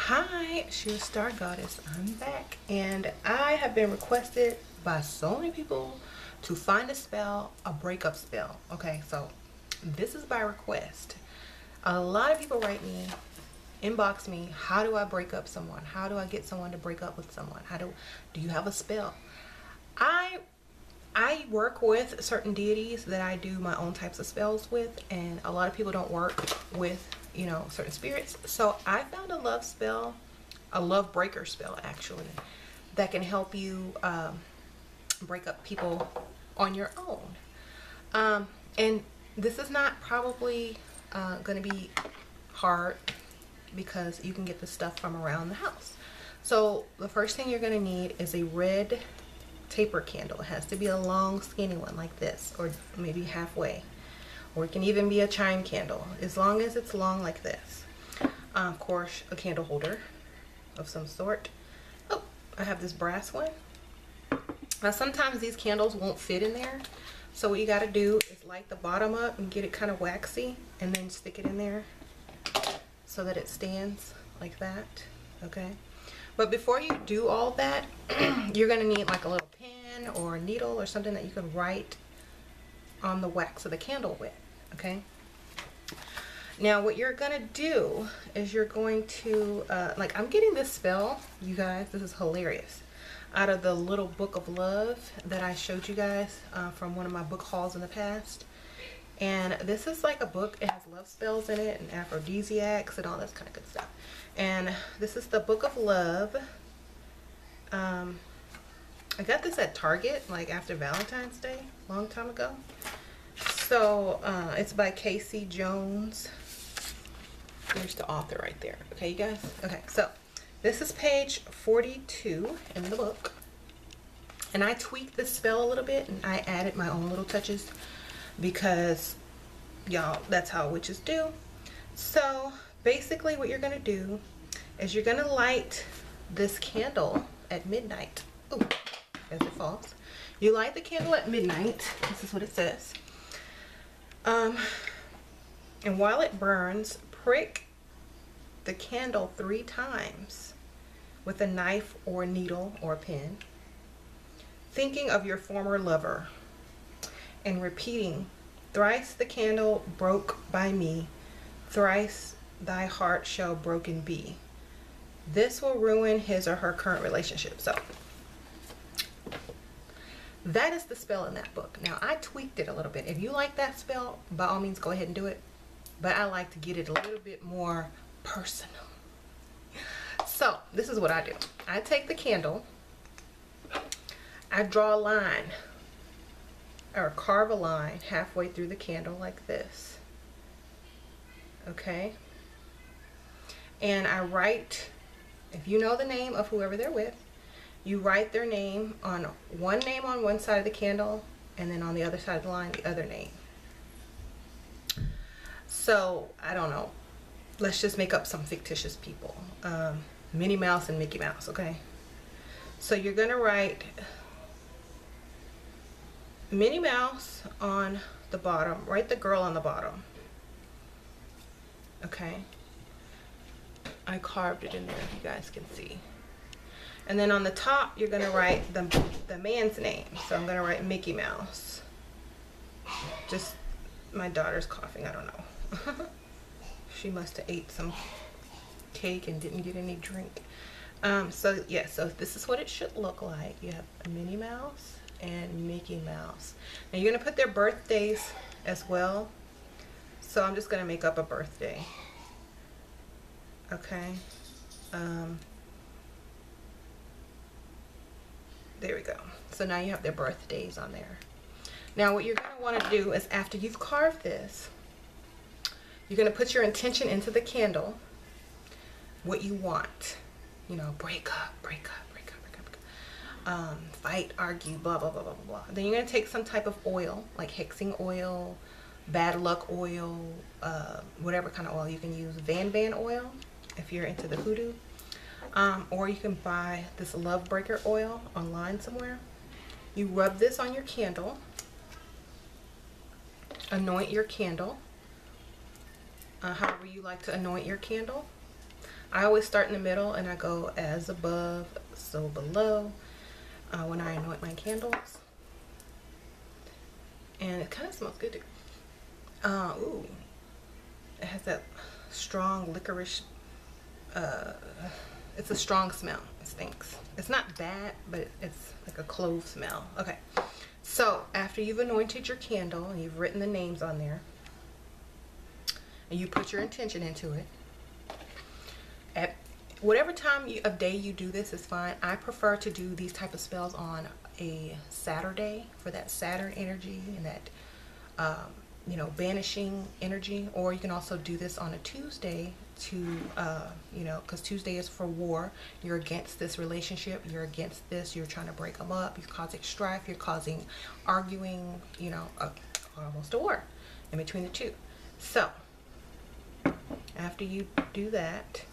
Hi, she's Star Goddess. I'm back, and I have been requested by so many people to find a spell, a breakup spell. Okay, so this is by request. A lot of people write me, inbox me, how do I break up someone? How do I get someone to break up with someone? Do you have a spell? I I work with certain deities that I do my own types of spells with, and a lot of people don't work with, certain spirits. So I found a love spell, a love breaker spell actually, that can help you break up people on your own. And this is not probably going to be hard because you can get the stuff from around the house. So the first thing you're going to need is a red taper candle. It has to be a long skinny one like this, or maybe halfway, or it can even be a chime candle as long as it's long like this. Of course, a candle holder of some sort. Oh, I have this brass one. Now sometimes these candles won't fit in there, so what you got to do is light the bottom up and get it kind of waxy, and then stick it in there so that it stands like that. Okay, but before you do all that, you're going to need like a little pen or a needle or something that you can write on the wax of the candle with. Okay, now what you're going to do is you're going to like, I'm getting this spell, you guys, this is hilarious, out of the little book of love that I showed you guys from one of my book hauls in the past. And this is like a book, it has love spells in it and aphrodisiacs and all this kind of good stuff. And this is the book of love. I got this at Target like after Valentine's Day a long time ago. So it's by Casey Jones. There's the author right there. Okay, you guys? Okay, so this is page 42 in the book. And I tweaked this spell a little bit and I added my own little touches because, y'all, that's how witches do. So basically what you're going to do is you're going to light this candle at midnight. Ooh, as it falls. You light the candle at midnight. This is what it says. And while it burns, prick the candle 3 times with a knife or needle or pen, thinking of your former lover and repeating, thrice the candle broke by me, thrice thy heart shall broken be. This will ruin his or her current relationship. So that is the spell in that book. Now I tweaked it a little bit. If you like that spell, by all means go ahead and do it, but I like to get it a little bit more personal. So this is what I do. I take the candle, I draw a line or carve a line halfway through the candle like this. Okay, and I write, if you know the name of whoever they're with, you write their name on one side of the candle, and then on the other side of the line the other name. So I don't know, let's just make up some fictitious people, Minnie Mouse and Mickey Mouse. Okay, so you're gonna write Minnie Mouse on the bottom, write the girl on the bottom. Okay, I carved it in there, you guys can see. And then on the top you're gonna write the man's name. So I'm gonna write Mickey Mouse. Just, my daughter's coughing, I don't know. She must have ate some cake and didn't get any drink. So yeah, so this is what it should look like. You have a Minnie Mouse and Mickey Mouse. Now you're gonna put their birthdays as well. So I'm just gonna make up a birthday. Okay. There we go. So now you have their birthdays on there. Now what you're gonna wanna do is, after you've carved this, you're gonna put your intention into the candle, what you want. You know, break up, fight, argue, blah, blah, blah, blah, blah. Then you're gonna take some type of oil, like hexing oil, bad luck oil, whatever kind of oil you can use, Van oil, if you're into the hoodoo. Or you can buy this love breaker oil online somewhere. You rub this on your candle, anoint your candle, however you like to anoint your candle. I always start in the middle and I go as above, so below when I anoint my candles. And it kind of smells good too. Ooh, it has that strong licorice, it's a strong smell. It stinks. It's not bad, but it's like a clove smell. Okay, so after you've anointed your candle and you've written the names on there and you put your intention into it, at whatever time of day you do this is fine. I prefer to do these type of spells on a Saturday for that Saturn energy and that you know, banishing energy, or you can also do this on a Tuesday to you know, because Tuesday is for war. You're against this relationship, you're against this, you're trying to break them up, you're causing strife, you're causing arguing, you know, almost a war in between the two. So after you do that,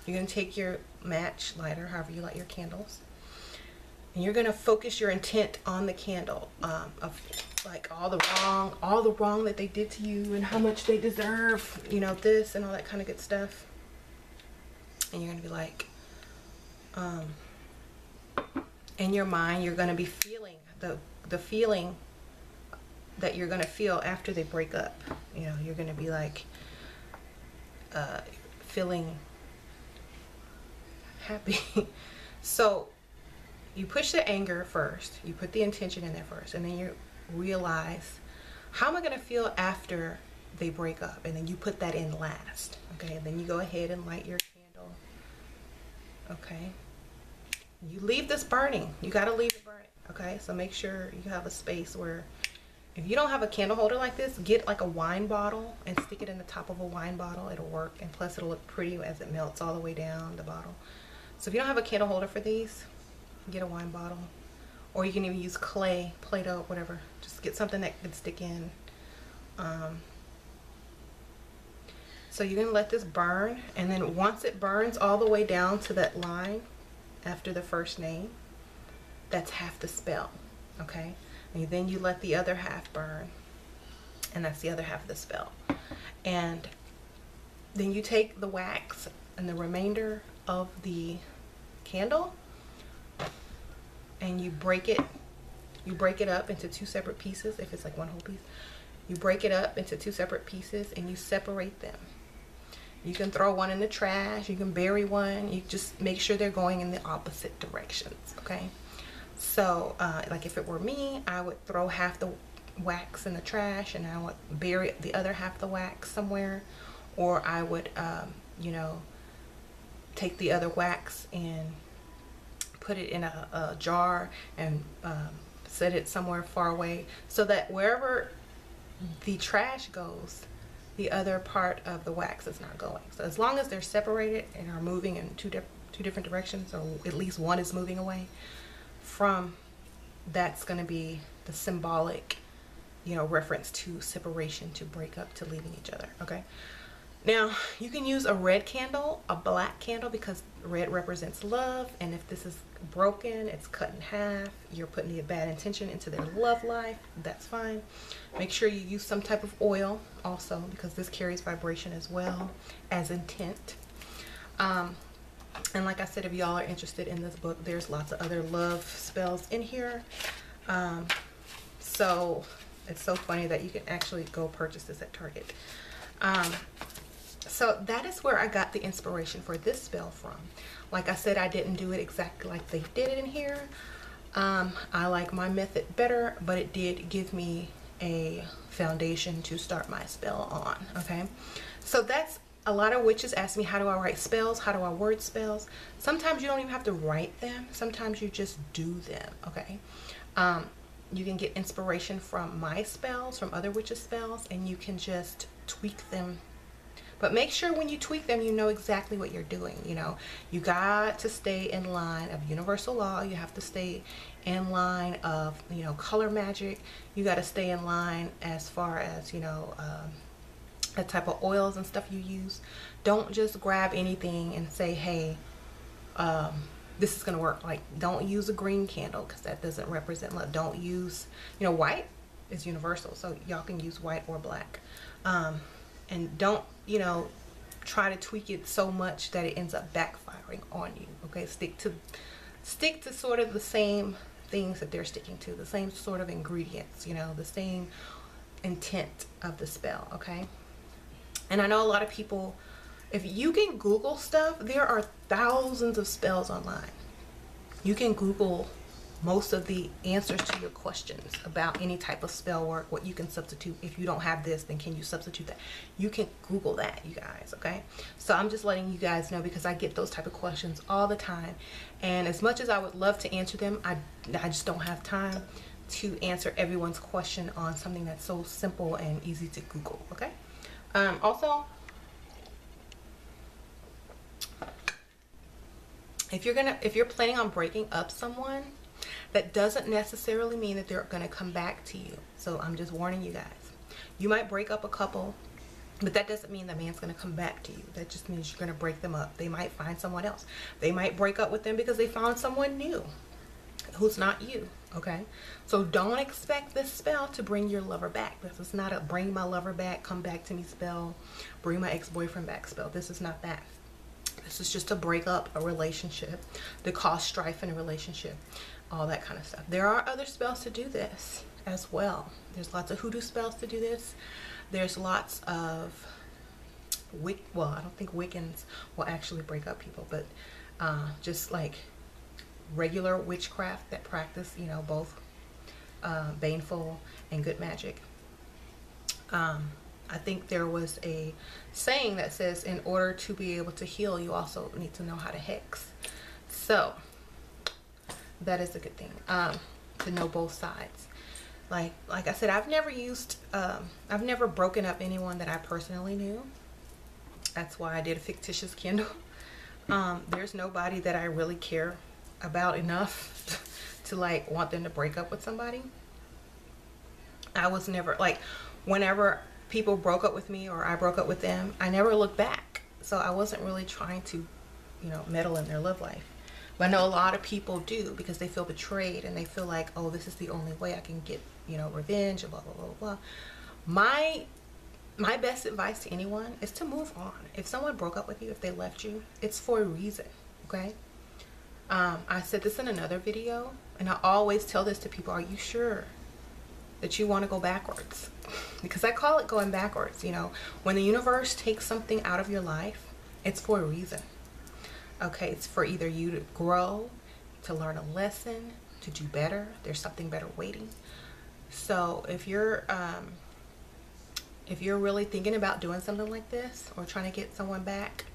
you're going to take your match lighter, however you light your candles, and you're going to focus your intent on the candle, of like all the wrong that they did to you and how much they deserve, you know, this and all that kind of good stuff. And you're going to be like, in your mind, you're going to be feeling the feeling that you're going to feel after they break up. You know, you're going to be like feeling happy. So you push the anger first, you put the intention in there first, and then you realize, how am I going to feel after they break up? And then you put that in last. Okay, and then you go ahead and light your candle. Okay, you leave this burning. You got to leave it burning. Okay, so make sure you have a space where, if you don't have a candle holder like this, get like a wine bottle and stick it in the top of a wine bottle. It'll work, and plus it'll look pretty as it melts all the way down the bottle. So if you don't have a candle holder for these, get a wine bottle, or you can even use clay, Play-Doh, whatever. Just get something that can stick in. So you're gonna let this burn, and then once it burns all the way down to that line after the first name, that's half the spell. Okay, and then you let the other half burn, and that's the other half of the spell. And then you take the wax and the remainder of the candle and you break it up into two separate pieces. If it's like one whole piece, you break it up into two separate pieces and you separate them. You can throw one in the trash, you can bury one, you just make sure they're going in the opposite directions. Okay, so like if it were me, I would throw half the wax in the trash and I would bury the other half of the wax somewhere, or I would you know, take the other wax and put it in a jar and set it somewhere far away, so that wherever the trash goes, the other part of the wax is not going. So as long as they're separated and are moving in two different directions, or at least one is moving away from, that's going to be the symbolic, you know, reference to separation, to break up, to leaving each other. Okay, now you can use a red candle, a black candle, because red represents love, and if this is broken, it's cut in half, you're putting the bad intention into their love life, that's fine. Make sure you use some type of oil also, because this carries vibration as well as intent. And like I said, if y'all are interested in this book, there's lots of other love spells in here. So it's so funny that you can actually go purchase this at Target. So that is where I got the inspiration for this spell from. Like I said, I didn't do it exactly like they did it in here. I like my method better, but it did give me a foundation to start my spell on. Okay, so that's, a lot of witches ask me, how do I write spells? How do I word spells? Sometimes you don't even have to write them. Sometimes you just do them. Okay, you can get inspiration from my spells, from other witches' spells, and you can just tweak them. But make sure when you tweak them, you know exactly what you're doing. You know, you got to stay in line of universal law. You have to stay in line of, you know, color magic. You got to stay in line as far as, you know, the type of oils and stuff you use. Don't just grab anything and say, hey, this is going to work. Like, don't use a green candle because that doesn't represent love. Don't use, you know, white is universal. So y'all can use white or black. And don't, you know, try to tweak it so much that it ends up backfiring on you. Okay, stick to sort of the same things that they're sticking to, the same sort of ingredients, you know, the same intent of the spell. Okay, and I know a lot of people, if you can Google stuff, there are thousands of spells online. You can Google most of the answers to your questions about any type of spell work, what you can substitute. If you don't have this, then can you substitute that? You can Google that, you guys. Okay, so I'm just letting you guys know, because I get those type of questions all the time, and as much as I would love to answer them, I just don't have time to answer everyone's question on something that's so simple and easy to Google. Okay, also, if you're planning on breaking up someone, that doesn't necessarily mean that they're going to come back to you. So I'm just warning you guys. You might break up a couple, but that doesn't mean the man's going to come back to you. That just means you're going to break them up. They might find someone else. They might break up with them because they found someone new who's not you. Okay, so don't expect this spell to bring your lover back. This is not a bring my lover back, come back to me spell, bring my ex-boyfriend back spell. This is not that. This is just to break up a relationship, to cause strife in a relationship, all that kind of stuff. There are other spells to do this as well. There's lots of hoodoo spells to do this. There's lots of well, I don't think Wiccans will actually break up people, but just like regular witchcraft that practice, you know, both baneful and good magic. I think there was a saying that says, in order to be able to heal, you also need to know how to hex. So that is a good thing, to know both sides. Like I said, I've never broken up anyone that I personally knew. That's why I did a fictitious Kindle. There's nobody that I really care about enough to like want them to break up with somebody. I was never like, whenever people broke up with me or I broke up with them, I never looked back. So I wasn't really trying to, you know, meddle in their love life. But I know a lot of people do, because they feel betrayed and they feel like, oh, this is the only way I can get, you know, revenge, blah, blah, blah, blah. My best advice to anyone is to move on. If someone broke up with you, if they left you, it's for a reason, okay? I said this in another video, and I always tell this to people, are you sure that you want to go backwards? Because I call it going backwards. You know, when the universe takes something out of your life, it's for a reason. Okay, it's for either you to grow, to learn a lesson, to do better. There's something better waiting. So if you're really thinking about doing something like this, or trying to get someone back,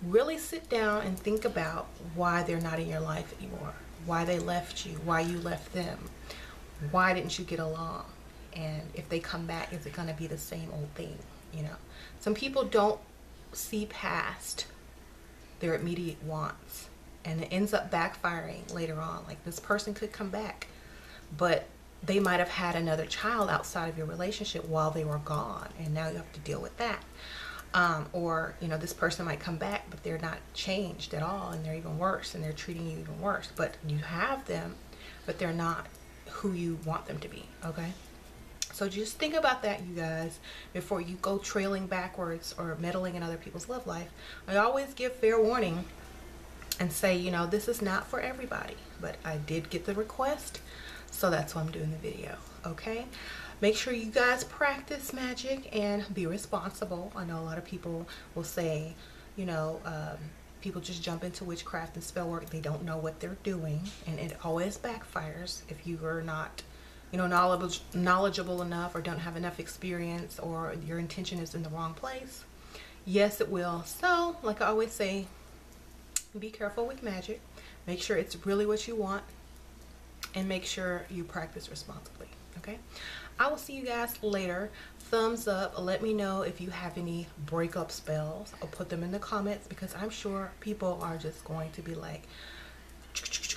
really sit down and think about why they're not in your life anymore, why they left you, why you left them, why didn't you get along, and if they come back, is it going to be the same old thing? You know, some people don't see past their immediate wants, and it ends up backfiring later on. Like, this person could come back, but they might have had another child outside of your relationship while they were gone, and now you have to deal with that. Or, you know, this person might come back, but they're not changed at all, and they're even worse, and they're treating you even worse. But you have them, but they're not who you want them to be, okay? So just think about that, you guys, before you go trailing backwards or meddling in other people's love life. I always give fair warning and say, you know, this is not for everybody, but I did get the request, so that's why I'm doing the video, okay? Make sure you guys practice magic and be responsible. I know a lot of people will say, you know, people just jump into witchcraft and spell work. They don't know what they're doing, and it always backfires if you are not, you know, knowledgeable enough, or don't have enough experience, or your intention is in the wrong place. Yes, it will. So, like I always say, be careful with magic. Make sure it's really what you want, and make sure you practice responsibly, okay? I will see you guys later. Thumbs up. Let me know if you have any breakup spells. I'll put them in the comments, because I'm sure people are just going to be like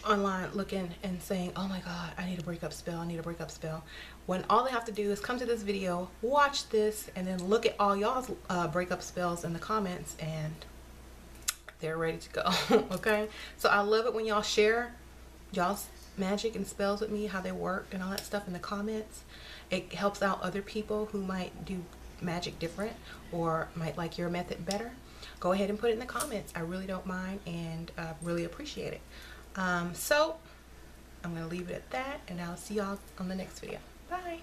online looking and saying, oh my god, I need a breakup spell, I need a breakup spell, when all they have to do is come to this video, watch this, and then look at all y'all's breakup spells in the comments, and they're ready to go. Okay, so I love it when y'all share y'all's magic and spells with me, how they work and all that stuff in the comments. It helps out other people who might do magic different, or might like your method better. go ahead and put it in the comments. I really don't mind, and really appreciate it. So I'm gonna leave it at that, and I'll see y'all on the next video. Bye.